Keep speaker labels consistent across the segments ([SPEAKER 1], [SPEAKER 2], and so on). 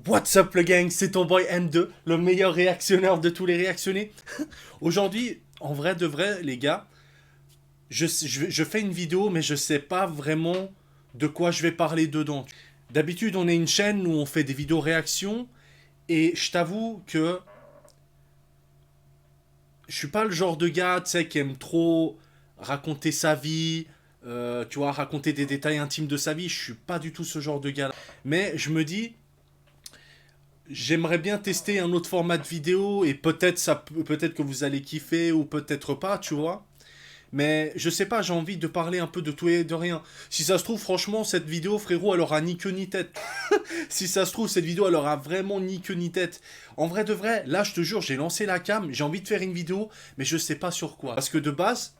[SPEAKER 1] What's up le gang, c'est ton boy M2, le meilleur réactionneur de tous les réactionnés. Aujourd'hui, en vrai de vrai, les gars, je fais une vidéo, mais je sais pas vraiment de quoi je vais parler dedans. D'habitude, on est une chaîne où on fait des vidéos réactions, et je t'avoue que je suis pas le genre de gars, tu sais, qui aime trop raconter sa vie, tu vois, raconter des détails intimes de sa vie. Je suis pas du tout ce genre de gars. Mais je me dis, j'aimerais bien tester un autre format de vidéo et peut-être que vous allez kiffer ou peut-être pas, tu vois. Mais je sais pas, j'ai envie de parler un peu de tout et de rien. Si ça se trouve, franchement, cette vidéo, frérot, elle aura ni queue ni tête. Si ça se trouve, cette vidéo, elle aura vraiment ni queue ni tête. En vrai de vrai, là, je te jure, j'ai lancé la cam, j'ai envie de faire une vidéo, mais je sais pas sur quoi. Parce que de base,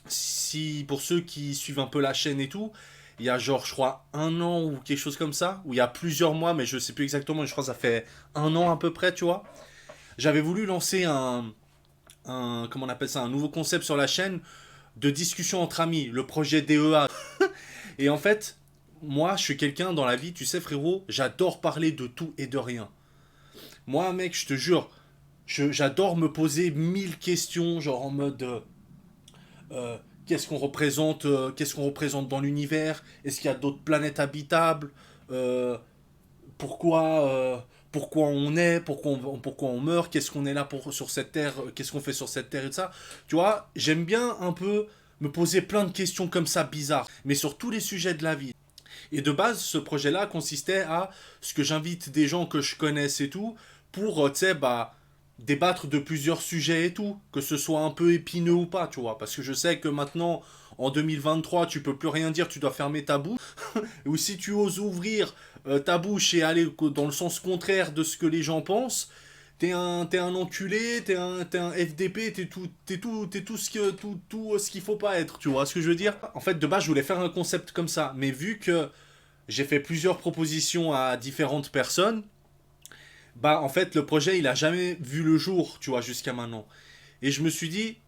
[SPEAKER 1] si pour ceux qui suivent un peu la chaîne et tout, il y a genre, je crois, un an ou quelque chose comme ça, ou il y a plusieurs mois, mais je sais plus exactement, je crois que ça fait un an à peu près, tu vois. J'avais voulu lancer comment on appelle ça, un nouveau concept sur la chaîne de discussion entre amis, le projet DEA. Et en fait, moi, je suis quelqu'un dans la vie, tu sais, frérot, j'adore parler de tout et de rien. Moi, mec, je te jure, j'adore me poser 1000 questions, genre en mode qu'est-ce qu'on représente dans l'univers, est-ce qu'il y a d'autres planètes habitables, euh, pourquoi, pourquoi on est, pourquoi on meurt, qu'est-ce qu'on est là pour sur cette terre, qu'est-ce qu'on fait sur cette terre et tout ça. Tu vois, j'aime bien un peu me poser plein de questions comme ça bizarres, mais sur tous les sujets de la vie. Et de base, ce projet-là consistait à ce que j'invite des gens que je connaisse et tout pour, tu sais, bah, débattre de plusieurs sujets et tout, que ce soit un peu épineux ou pas, tu vois. Parce que je sais que maintenant, en 2023, tu peux plus rien dire, tu dois fermer ta bouche. Ou si tu oses ouvrir ta bouche et aller dans le sens contraire de ce que les gens pensent, t'es un enculé, t'es un FDP, t'es tout ce qu'il faut pas être, tu vois ce que je veux dire. En fait, de base, je voulais faire un concept comme ça, mais vu que j'ai fait plusieurs propositions à différentes personnes, bah en fait, le projet, il a jamais vu le jour, tu vois, jusqu'à maintenant. Et je me suis dit,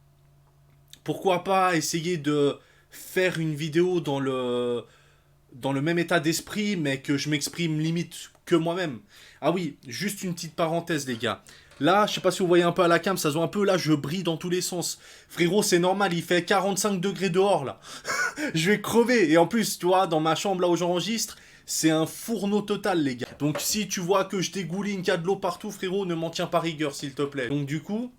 [SPEAKER 1] pourquoi pas essayer de faire une vidéo dans le même état d'esprit, mais que je m'exprime limite que moi-même. Ah oui, juste une petite parenthèse, les gars. Là, je sais pas si vous voyez un peu à la cam, ça se voit un peu, là, je brille dans tous les sens. Frérot, c'est normal, il fait 45 degrés dehors, là. Je vais crever. Et en plus, tu vois, dans ma chambre, là où j'enregistre, c'est un fourneau total, les gars. Donc, si tu vois que je dégouline, qu'il y a de l'eau partout, frérot, ne m'en tiens pas rigueur, s'il te plaît. Donc, du coup,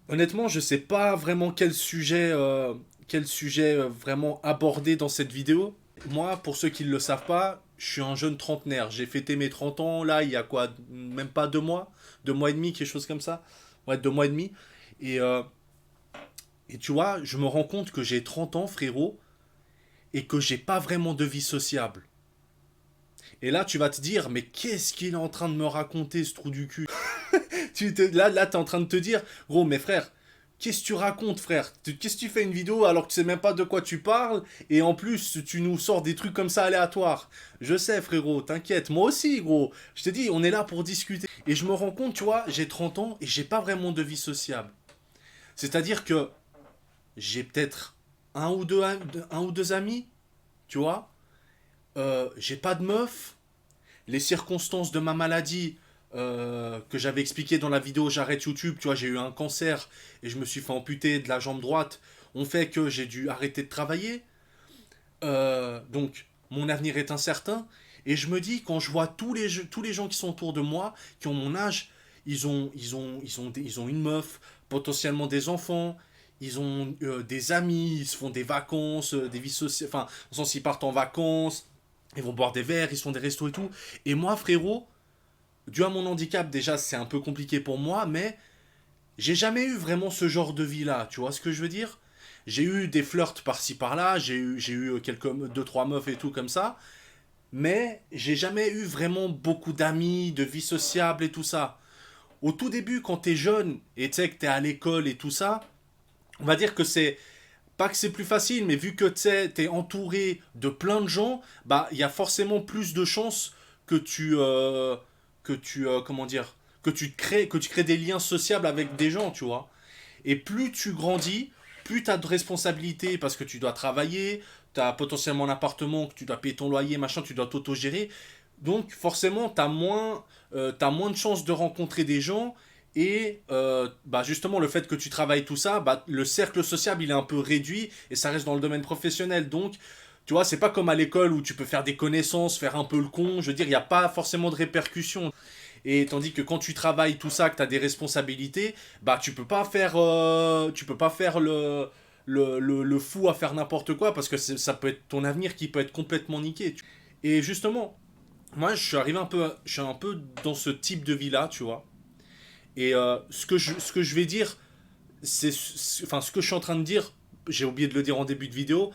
[SPEAKER 1] honnêtement, je sais pas vraiment quel sujet vraiment aborder dans cette vidéo. Moi, pour ceux qui ne le savent pas, je suis un jeune trentenaire. J'ai fêté mes 30 ans, là, il y a quoi, même pas 2 mois, 2 mois et demi, quelque chose comme ça. Ouais, 2 mois et demi. Et, euh, et tu vois, je me rends compte que j'ai 30 ans, frérot, et que j'ai pas vraiment de vie sociable. Et là, tu vas te dire, mais qu'est-ce qu'il est en train de me raconter, ce trou du cul? Là, t'es en train de te dire, gros, mes frères, qu'est-ce que tu racontes, frère? Qu'est-ce que tu fais une vidéo alors que tu sais même pas de quoi tu parles? Et en plus, tu nous sors des trucs comme ça aléatoires. Je sais, frérot, t'inquiète. Moi aussi, gros. Je te dis, on est là pour discuter. Et je me rends compte, tu vois, j'ai 30 ans et j'ai pas vraiment de vie sociable. C'est-à-dire que j'ai peut-être un ou deux amis, tu vois. J'ai pas de meuf. Les circonstances de ma maladie que j'avais expliqué dans la vidéo J'arrête YouTube, tu vois, j'ai eu un cancer et je me suis fait amputer de la jambe droite, ont fait que j'ai dû arrêter de travailler. Donc, mon avenir est incertain. Et je me dis, quand je vois tous les gens qui sont autour de moi, qui ont mon âge, ils ont une meuf, potentiellement des enfants, ils ont des amis, ils se font des vacances, des vies sociales, enfin, au sens, ils partent en vacances, ils vont boire des verres, ils se font des restos et tout. Et moi, frérot, dû à mon handicap, déjà, c'est un peu compliqué pour moi, mais j'ai jamais eu vraiment ce genre de vie-là, tu vois ce que je veux dire? J'ai eu des flirts par-ci par-là, j'ai eu quelques, deux, trois meufs et tout comme ça, mais j'ai jamais eu vraiment beaucoup d'amis, de vie sociable et tout ça. Au tout début, quand t'es jeune et tu sais que t'es à l'école et tout ça, on va dire que c'est pas que c'est plus facile, mais vu que tu sais, t'es entouré de plein de gens, bah il y a forcément plus de chances que tu comment dire que tu crées des liens sociables avec des gens, tu vois. Et plus tu grandis, plus tu as de responsabilités parce que tu dois travailler, tu as potentiellement un appartement, que tu dois payer ton loyer, machin, tu dois t'autogérer. Donc forcément, t'as moins de chances de rencontrer des gens. Et bah justement, le fait que tu travailles tout ça, bah, le cercle sociable, il est un peu réduit et ça reste dans le domaine professionnel. Donc, tu vois, c'est pas comme à l'école où tu peux faire des connaissances, faire un peu le con. Je veux dire, il n'y a pas forcément de répercussions. Et tandis que quand tu travailles tout ça, que tu as des responsabilités, bah tu peux pas faire le fou à faire n'importe quoi parce que ça peut être ton avenir qui peut être complètement niqué. Et justement, moi je suis un peu dans ce type de vie là, tu vois. Et ce que je vais dire, enfin ce que je suis en train de dire, j'ai oublié de le dire en début de vidéo,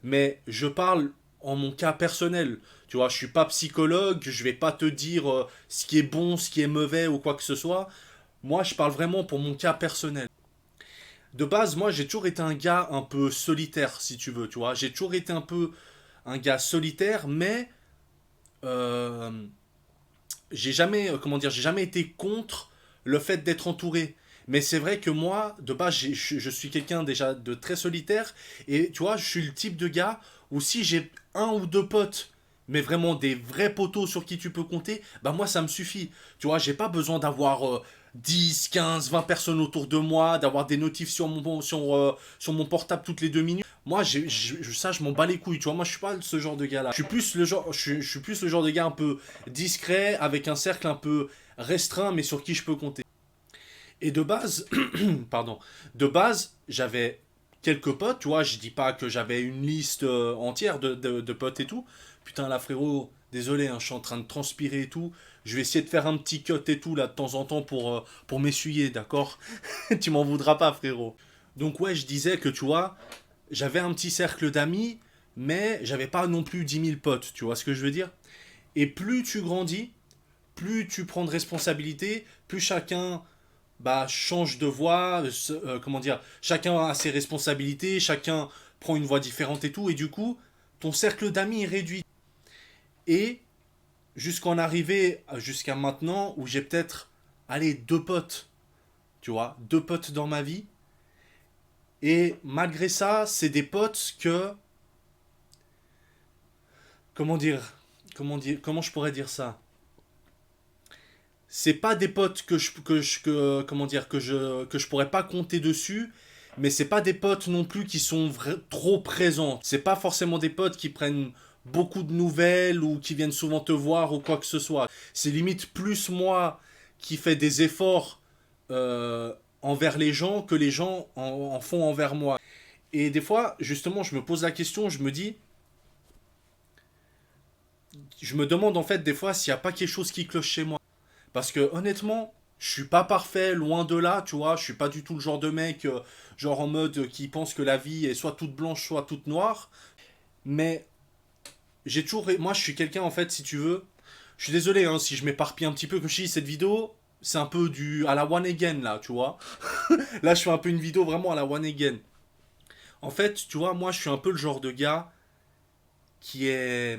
[SPEAKER 1] mais je parle en mon cas personnel. Tu vois, je suis pas psychologue, je vais pas te dire ce qui est bon, ce qui est mauvais ou quoi que ce soit. Moi, je parle vraiment pour mon cas personnel. De base, moi, j'ai toujours été un gars un peu solitaire, si tu veux, tu vois. J'ai toujours été un peu un gars solitaire, mais euh, j'ai jamais, comment dire, j'ai jamais été contre le fait d'être entouré. Mais c'est vrai que moi, de base, je suis quelqu'un déjà de très solitaire. Et tu vois, je suis le type de gars où si j'ai un ou deux potes, mais vraiment des vrais potos sur qui tu peux compter, bah moi, ça me suffit. Tu vois, j'ai pas besoin d'avoir 10, 15, 20 personnes autour de moi, d'avoir des notifs sur mon portable toutes les 2 minutes. Moi, ça, je m'en bats les couilles, tu vois. Moi, je suis pas ce genre de gars-là. Je suis plus le genre de gars un peu discret, avec un cercle un peu restreint, mais sur qui je peux compter. Et de base, pardon, de base, j'avais quelques potes, tu vois. Je dis pas que j'avais une liste entière de potes et tout. Putain, là, frérot, désolé, hein, je suis en train de transpirer et tout. Je vais essayer de faire un petit cut et tout, là, de temps en temps pour m'essuyer, d'accord? Tu m'en voudras pas, frérot. Donc, ouais, je disais que, tu vois, j'avais un petit cercle d'amis, mais j'avais pas non plus 10 000 potes, tu vois ce que je veux dire? Et plus tu grandis, plus tu prends de responsabilités, plus chacun bah, change de voie, comment dire, chacun a ses responsabilités, chacun prend une voie différente et tout, et du coup, ton cercle d'amis est réduit. Et jusqu'en arriver jusqu'à maintenant, où j'ai peut-être, allez, deux potes, tu vois, deux potes dans ma vie, et malgré ça, c'est des potes que, comment dire, comment je pourrais dire ça? C'est pas des potes comment dire, que je pourrais pas compter dessus, mais c'est pas des potes non plus qui sont trop présents. C'est pas forcément des potes qui prennent beaucoup de nouvelles ou qui viennent souvent te voir ou quoi que ce soit. C'est limite plus moi qui fais des efforts euh, envers les gens que les gens en font envers moi. Et des fois, justement, je me pose la question, je me demande en fait des fois s'il n'y a pas quelque chose qui cloche chez moi. Parce que honnêtement, je suis pas parfait, loin de là, tu vois. Je suis pas du tout le genre de mec, genre en mode qui pense que la vie est soit toute blanche, soit toute noire. Mais j'ai toujours. Moi, je suis quelqu'un, en fait, si tu veux. Je suis désolé hein, si je m'éparpille un petit peu, que je dis cette vidéo. C'est un peu du à la one again là, tu vois. Là, je fais un peu une vidéo vraiment à la one again. En fait, tu vois, moi, je suis un peu le genre de gars qui est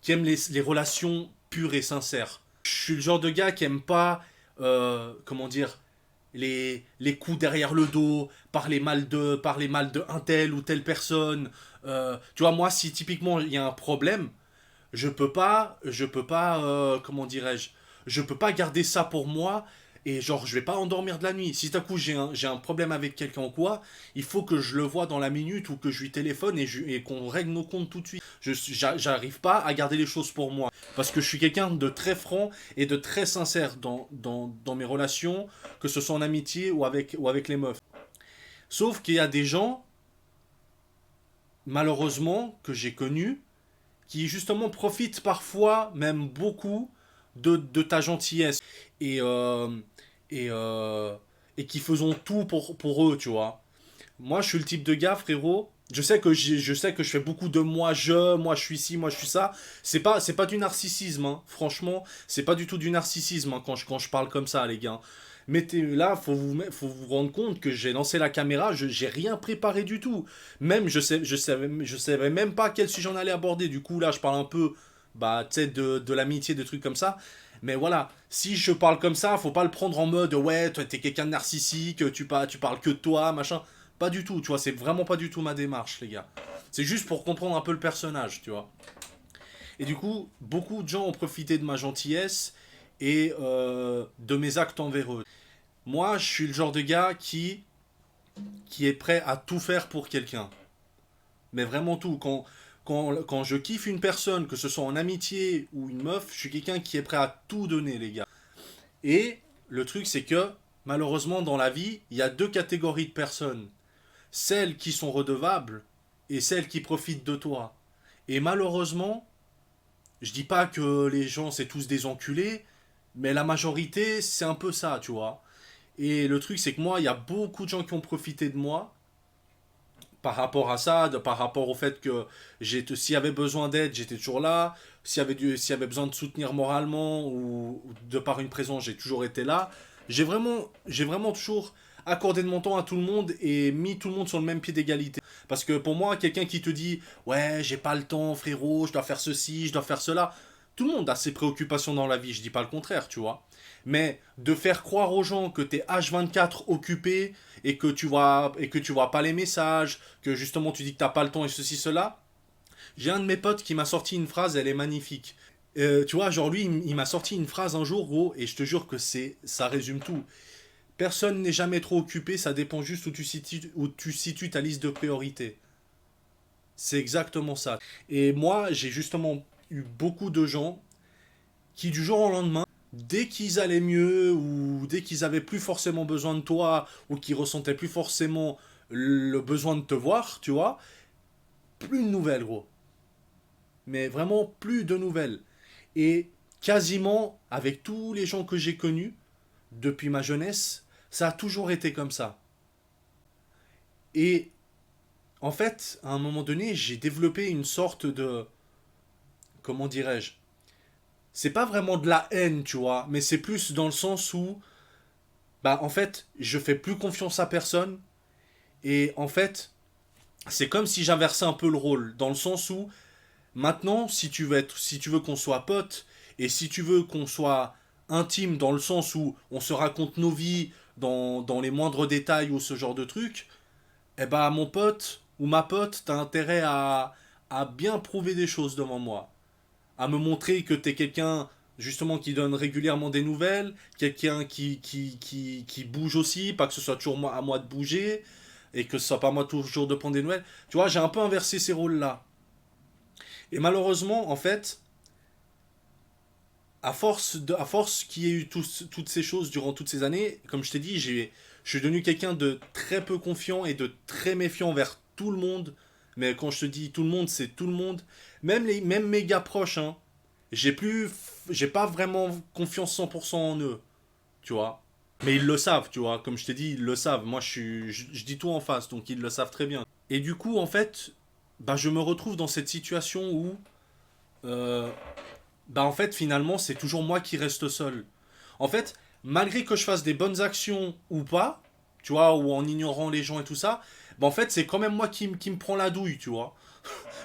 [SPEAKER 1] qui aime les relations pures et sincères. Je suis le genre de gars qui aime pas, comment dire, les coups derrière le dos, parler mal de un tel ou telle personne. Tu vois, moi, si typiquement il y a un problème, je peux pas, comment dirais-je, je peux pas garder ça pour moi et genre je vais pas endormir de la nuit. Si d'un coup j'ai un problème avec quelqu'un ou quoi, il faut que je le vois dans la minute ou que je lui téléphone et qu'on règle nos comptes tout de suite. J'arrive pas à garder les choses pour moi parce que je suis quelqu'un de très franc et de très sincère dans mes relations, que ce soit en amitié ou avec les meufs. Sauf qu'il y a des gens, malheureusement, que j'ai connus, qui justement profitent parfois, même beaucoup, de ta gentillesse. Et, euh, et, euh, et qui faisons tout pour eux, tu vois. Moi, je suis le type de gars, frérot. Je sais que je fais beaucoup de moi je suis ci, moi je suis ça. C'est pas du narcissisme, hein. Franchement, c'est pas du tout du narcissisme hein, quand je parle comme ça, les gars. Mettez là, faut vous rendre compte que j'ai lancé la caméra, j'ai rien préparé du tout. Même je savais même pas quel sujet on allait aborder. Du coup là, je parle un peu, bah, tu sais, de l'amitié, des trucs comme ça. Mais voilà, si je parle comme ça, faut pas le prendre en mode ouais, toi t'es quelqu'un de narcissique, tu parles que de toi, machin. Pas du tout, tu vois, c'est vraiment pas du tout ma démarche, les gars. C'est juste pour comprendre un peu le personnage, tu vois. Et du coup, beaucoup de gens ont profité de ma gentillesse et de mes actes envers eux. Moi, je suis le genre de gars qui est prêt à tout faire pour quelqu'un. Mais vraiment tout. Quand je kiffe une personne, que ce soit en amitié ou une meuf, je suis quelqu'un qui est prêt à tout donner, les gars. Et le truc, c'est que malheureusement, dans la vie, il y a deux catégories de personnes. Celles qui sont redevables et celles qui profitent de toi. Et malheureusement, je dis pas que les gens, c'est tous des enculés, mais la majorité, c'est un peu ça, tu vois. Et le truc, c'est que moi, il y a beaucoup de gens qui ont profité de moi par rapport à ça, par rapport au fait que s'il y avait besoin d'aide, j'étais toujours là. S'il y avait besoin de soutenir moralement ou de par une présence, j'ai toujours été là. J'ai vraiment toujours accordé de mon temps à tout le monde et mis tout le monde sur le même pied d'égalité. Parce que pour moi, quelqu'un qui te dit ouais, j'ai pas le temps, frérot, je dois faire ceci, je dois faire cela. Tout le monde a ses préoccupations dans la vie, je dis pas le contraire, tu vois. Mais de faire croire aux gens que t'es H24 occupé et que tu vois pas les messages, que justement tu dis que t'as pas le temps et ceci, cela. J'ai un de mes potes qui m'a sorti une phrase, elle est magnifique. Tu vois, genre lui, il m'a sorti une phrase un jour, gros, et je te jure que ça résume tout. Personne n'est jamais trop occupé, ça dépend juste où tu situes ta liste de priorités. C'est exactement ça. Et moi, j'ai justement eu beaucoup de gens qui, du jour au lendemain, dès qu'ils allaient mieux ou dès qu'ils avaient plus forcément besoin de toi ou qu'ils ressentaient plus forcément le besoin de te voir, tu vois, plus de nouvelles, gros. Mais vraiment plus de nouvelles. Et quasiment avec tous les gens que j'ai connus depuis ma jeunesse, ça a toujours été comme ça. Et en fait, à un moment donné, j'ai développé une sorte de, comment dirais-je, c'est pas vraiment de la haine, tu vois, mais c'est plus dans le sens où, bah, en fait, je fais plus confiance à personne. Et en fait, c'est comme si j'inversais un peu le rôle, dans le sens où, maintenant, si tu veux qu'on soit potes, et si tu veux qu'on soit intime dans le sens où on se raconte nos vies dans les moindres détails ou ce genre de trucs, eh bah, mon pote ou ma pote, t'as intérêt à bien prouver des choses devant moi, à me montrer que t'es quelqu'un justement qui donne régulièrement des nouvelles, quelqu'un qui bouge aussi, pas que ce soit toujours moi, à moi de bouger, et que ce soit pas moi toujours de prendre des nouvelles. Tu vois, j'ai un peu inversé ces rôles-là. Et malheureusement, en fait, à force qu'il y ait eu toutes ces choses durant toutes ces années, comme je t'ai dit, je suis devenu quelqu'un de très peu confiant et de très méfiant envers tout le monde. Mais quand je te dis tout le monde, c'est tout le monde. Même mes gars proches, hein. J'ai pas vraiment confiance 100% en eux, tu vois. Mais ils le savent, tu vois. Comme je t'ai dit, ils le savent. Moi, je dis tout en face, donc ils le savent très bien. Et du coup, en fait, bah, je me retrouve dans cette situation où, euh, bah, en fait, finalement, c'est toujours moi qui reste seul. En fait, malgré que je fasse des bonnes actions ou pas, tu vois, ou en ignorant les gens et tout ça, bah, en fait, c'est quand même moi qui me prend la douille, tu vois.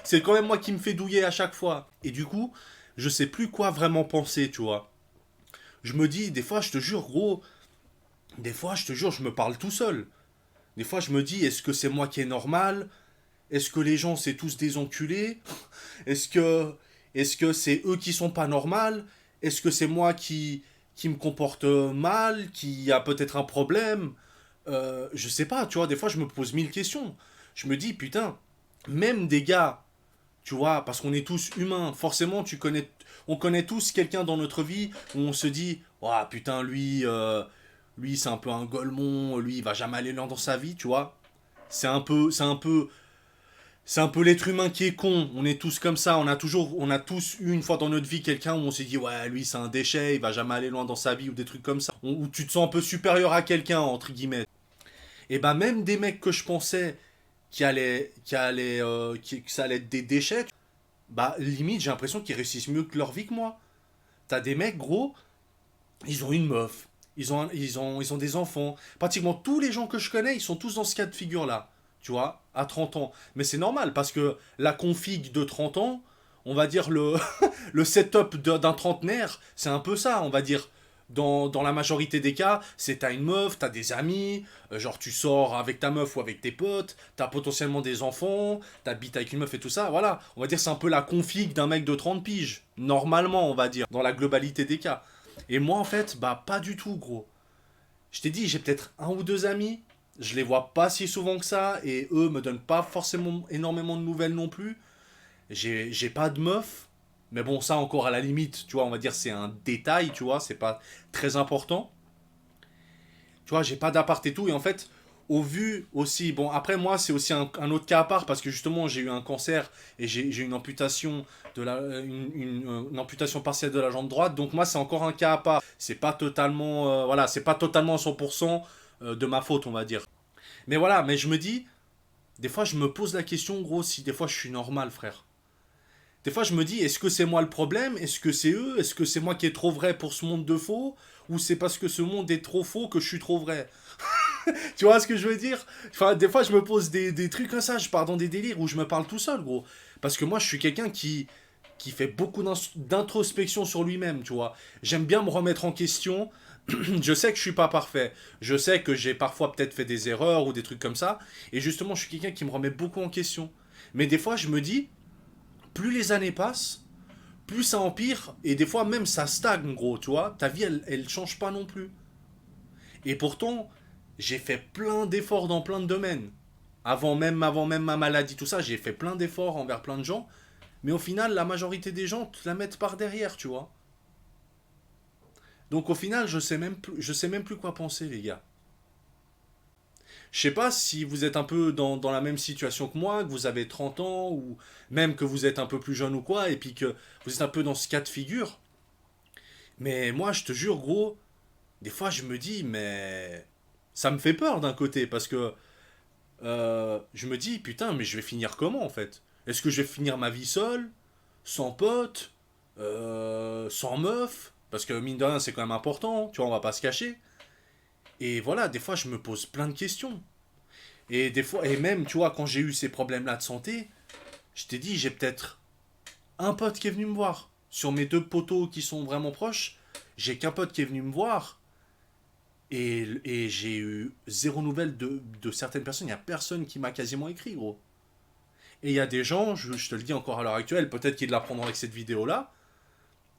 [SPEAKER 1] C'est quand même moi qui me fais douiller à chaque fois. Et du coup, je sais plus quoi vraiment penser, tu vois. Je me dis, des fois, je te jure, gros, des fois, je te jure, je me parle tout seul. Des fois, je me dis, est-ce que c'est moi qui est normal? Est-ce que les gens, c'est tous des enculés? Est-ce que est-ce que c'est eux qui sont pas normales? Est-ce que c'est moi qui me comporte mal, qui a peut-être un problème? Je sais pas, tu vois, des fois je me pose mille questions. Je me dis, putain, même des gars, tu vois, parce qu'on est tous humains, forcément on connaît tous quelqu'un dans notre vie où on se dit, oh putain, lui c'est un peu un golemon, lui il va jamais aller loin dans sa vie, tu vois. C'est un peu l'être humain qui est con. On est tous comme ça. On a tous eu une fois dans notre vie quelqu'un où on s'est dit ouais, lui c'est un déchet, il va jamais aller loin dans sa vie ou des trucs comme ça. Où tu te sens un peu supérieur à quelqu'un entre guillemets. Et bah même des mecs que je pensais que ça allait être des déchets, bah limite j'ai l'impression qu'ils réussissent mieux que leur vie que moi. T'as des mecs gros, ils ont une meuf, ils ont des enfants. Pratiquement tous les gens que je connais, ils sont tous dans ce cas de figure-là. Tu vois, à 30 ans. Mais c'est normal, parce que la config de 30 ans, on va dire le setup d'un trentenaire, c'est un peu ça, on va dire. Dans la majorité des cas, c'est t'as une meuf, t'as des amis, genre tu sors avec ta meuf ou avec tes potes, t'as potentiellement des enfants, t'habites avec une meuf et tout ça, voilà. On va dire c'est un peu la config d'un mec de 30 piges. Normalement, on va dire, dans la globalité des cas. Et moi, en fait, bah pas du tout, gros. Je t'ai dit, j'ai peut-être un ou deux amis, je les vois pas si souvent que ça, et eux me donnent pas forcément énormément de nouvelles non plus. J'ai pas de meuf, mais bon, ça encore à la limite, tu vois, on va dire c'est un détail, tu vois, c'est pas très important. Tu vois, j'ai pas d'appart et tout, et en fait, au vu aussi, bon, après moi, c'est aussi un autre cas à part, parce que justement, j'ai eu un cancer, et j'ai une amputation une amputation partielle de la jambe droite, donc moi, c'est encore un cas à part. C'est pas totalement, voilà, c'est pas totalement à 100% de ma faute, on va dire. Mais voilà, mais je me dis, des fois, je me pose la question, gros, si des fois je suis normal, frère. Des fois, je me dis, est-ce que c'est moi le problème? Est-ce que c'est eux? Est-ce que c'est moi qui est trop vrai pour ce monde de faux? Ou c'est parce que ce monde est trop faux que je suis trop vrai? Tu vois ce que je veux dire? Enfin, des fois, je me pose des trucs comme ça, je pars dans des délires où je me parle tout seul, gros. Parce que moi, je suis quelqu'un qui fait beaucoup d'introspection sur lui-même, tu vois. J'aime bien me remettre en question. Je sais que je suis pas parfait. Je sais que j'ai parfois peut-être fait des erreurs ou des trucs comme ça. Et justement, je suis quelqu'un qui me remet beaucoup en question. Mais des fois, je me dis, plus les années passent, plus ça empire, et des fois même ça stagne, gros, tu vois. Ta vie, elle change pas non plus. Et pourtant, j'ai fait plein d'efforts dans plein de domaines. Avant même ma maladie, tout ça, j'ai fait plein d'efforts envers plein de gens. Mais au final, la majorité des gens te la mettent par derrière, tu vois. Donc au final, je sais même plus quoi penser, les gars. Je sais pas si vous êtes un peu dans la même situation que moi, que vous avez 30 ans, ou même que vous êtes un peu plus jeune ou quoi, et puis que vous êtes un peu dans ce cas de figure. Mais moi, je te jure, gros, des fois, je me dis, mais ça me fait peur d'un côté, parce que je me dis, putain, mais je vais finir comment en fait? Est-ce que je vais finir ma vie seul, sans pote, sans meuf? Parce que mine de rien, c'est quand même important, tu vois, on va pas se cacher. Et voilà, des fois, je me pose plein de questions. Et des fois, et même, tu vois, quand j'ai eu ces problèmes-là de santé, je t'ai dit, j'ai peut-être un pote qui est venu me voir. Sur mes deux potos qui sont vraiment proches, j'ai qu'un pote qui est venu me voir. Et j'ai eu zéro nouvelle de certaines personnes. Il n'y a personne qui m'a quasiment écrit, gros. Et il y a des gens, je te le dis encore à l'heure actuelle, peut-être qu'ils l'apprendront avec cette vidéo-là.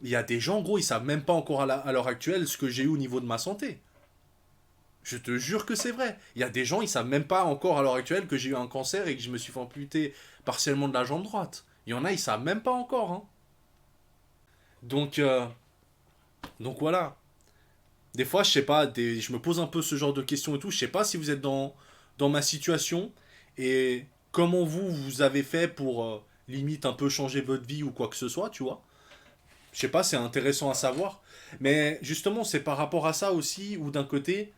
[SPEAKER 1] Il y a des gens, gros, ils savent même pas encore à l'heure actuelle ce que j'ai eu au niveau de ma santé. Je te jure que c'est vrai. Il y a des gens, ils savent même pas encore à l'heure actuelle que j'ai eu un cancer et que je me suis fait amputer partiellement de la jambe droite. Il y en a, ils savent même pas encore. Hein. Donc, donc voilà. Des fois, je sais pas, je me pose un peu ce genre de questions et tout. Je sais pas si vous êtes dans ma situation et comment vous avez fait pour limite un peu changer votre vie ou quoi que ce soit, tu vois. Je sais pas, c'est intéressant à savoir. Mais justement, c'est par rapport à ça aussi, où d'un côté,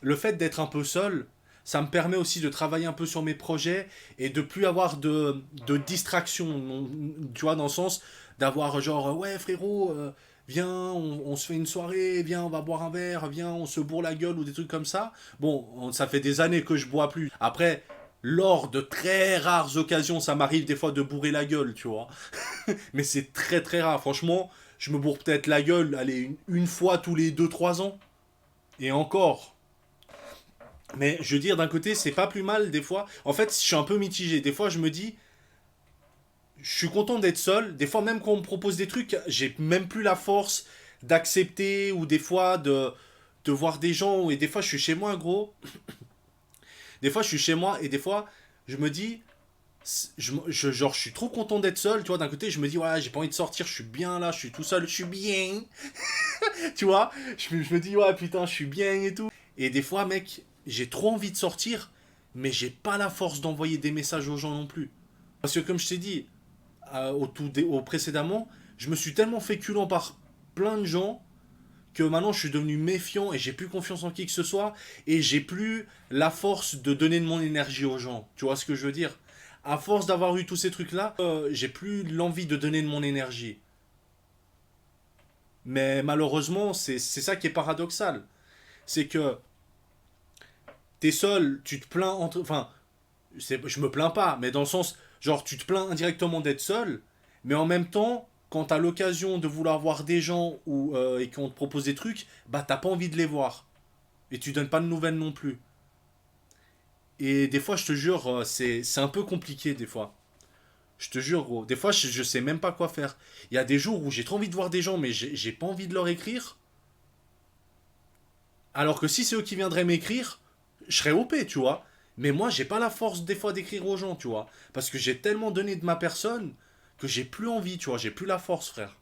[SPEAKER 1] le fait d'être un peu seul, ça me permet aussi de travailler un peu sur mes projets et de plus avoir de distraction, tu vois, dans le sens d'avoir genre, ouais frérot, viens, on se fait une soirée, viens, on va boire un verre, viens, on se bourre la gueule ou des trucs comme ça. Bon, ça fait des années que je bois plus. Après, lors de très rares occasions, ça m'arrive des fois de bourrer la gueule, tu vois. Mais c'est très très rare, franchement, je me bourre peut-être la gueule, allez, une fois tous les deux trois ans. Et encore. Mais je veux dire, d'un côté, c'est pas plus mal des fois. En fait, je suis un peu mitigé. Des fois, je me dis, je suis content d'être seul. Des fois, même quand on me propose des trucs, j'ai même plus la force d'accepter ou des fois de voir des gens. Et des fois, je suis chez moi, gros. Des fois, je suis chez moi et des fois, je me dis, genre, je suis trop content d'être seul. Tu vois, d'un côté, je me dis, ouais, j'ai pas envie de sortir, je suis bien là, je suis tout seul, je suis bien. Tu vois, je me dis, ouais, putain, je suis bien et tout. Et des fois, mec, j'ai trop envie de sortir, mais j'ai pas la force d'envoyer des messages aux gens non plus. Parce que comme je t'ai dit au précédemment, je me suis tellement fait culot par plein de gens que maintenant je suis devenu méfiant et j'ai plus confiance en qui que ce soit et j'ai plus la force de donner de mon énergie aux gens. Tu vois ce que je veux dire? À force d'avoir eu tous ces trucs-là, j'ai plus l'envie de donner de mon énergie. Mais malheureusement, c'est ça qui est paradoxal. C'est que t'es seul, tu te plains entre. Enfin, je me plains pas, mais dans le sens, genre, tu te plains indirectement d'être seul, mais en même temps, quand t'as l'occasion de vouloir voir des gens et qu'on te propose des trucs, bah t'as pas envie de les voir. Et tu donnes pas de nouvelles non plus. Et des fois, je te jure, c'est un peu compliqué des fois. Je te jure, gros. Des fois, je sais même pas quoi faire. Il y a des jours où j'ai trop envie de voir des gens, mais j'ai pas envie de leur écrire. Alors que si c'est eux qui viendraient m'écrire, je serais OP, tu vois. Mais moi, j'ai pas la force des fois d'écrire aux gens, tu vois. Parce que j'ai tellement donné de ma personne que j'ai plus envie, tu vois. J'ai plus la force, frère.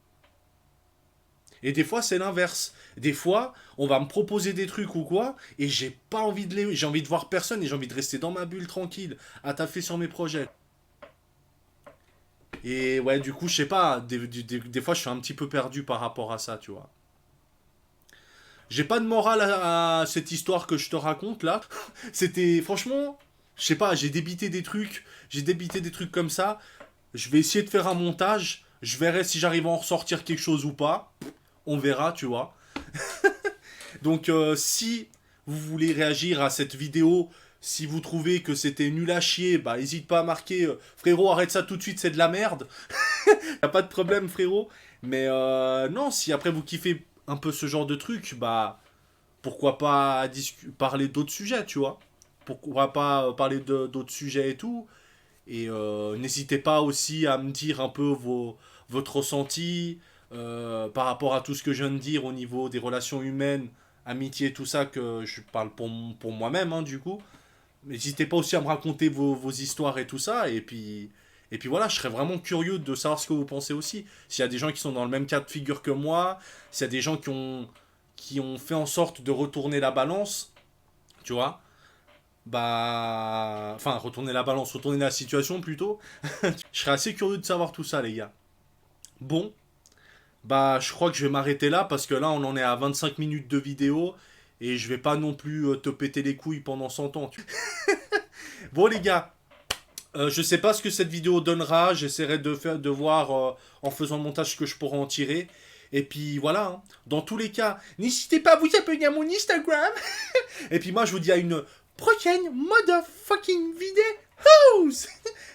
[SPEAKER 1] Et des fois, c'est l'inverse. Des fois, on va me proposer des trucs ou quoi, et j'ai pas envie de les. J'ai envie de voir personne et j'ai envie de rester dans ma bulle tranquille, à taffer sur mes projets. Et ouais, du coup, je sais pas, des fois, je suis un petit peu perdu par rapport à ça, tu vois. J'ai pas de morale à cette histoire que je te raconte là. C'était, franchement, je sais pas, j'ai débité des trucs comme ça. Je vais essayer de faire un montage. Je verrai si j'arrive à en ressortir quelque chose ou pas. On verra, tu vois. Donc, si vous voulez réagir à cette vidéo, si vous trouvez que c'était nul à chier, bah, n'hésite pas à marquer frérot, arrête ça tout de suite, c'est de la merde. Y a pas de problème, frérot. Mais non, si après vous kiffez un peu ce genre de truc, bah, pourquoi pas parler d'autres sujets, tu vois. Pourquoi pas parler d'autres sujets et tout. Et n'hésitez pas aussi à me dire un peu votre ressenti par rapport à tout ce que je viens de dire au niveau des relations humaines, amitié, tout ça, que je parle pour moi-même, hein, du coup. N'hésitez pas aussi à me raconter vos histoires et tout ça. Et puis voilà, je serais vraiment curieux de savoir ce que vous pensez aussi. S'il y a des gens qui sont dans le même cas de figure que moi, s'il y a des gens qui ont fait en sorte de retourner la balance, tu vois. Bah. Enfin, retourner la balance, retourner la situation plutôt. Je serais assez curieux de savoir tout ça, les gars. Bon, bah, je crois que je vais m'arrêter là parce que là, on en est à 25 minutes de vidéo et je vais pas non plus te péter les couilles pendant 100 ans. Bon, les gars, je sais pas ce que cette vidéo donnera. J'essaierai de voir en faisant le montage ce que je pourrai en tirer. Et puis voilà, hein. Dans tous les cas, n'hésitez pas à vous abonner à mon Instagram. Et puis moi, je vous dis à une prochaine motherfucking vidéo.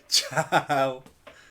[SPEAKER 1] Ciao.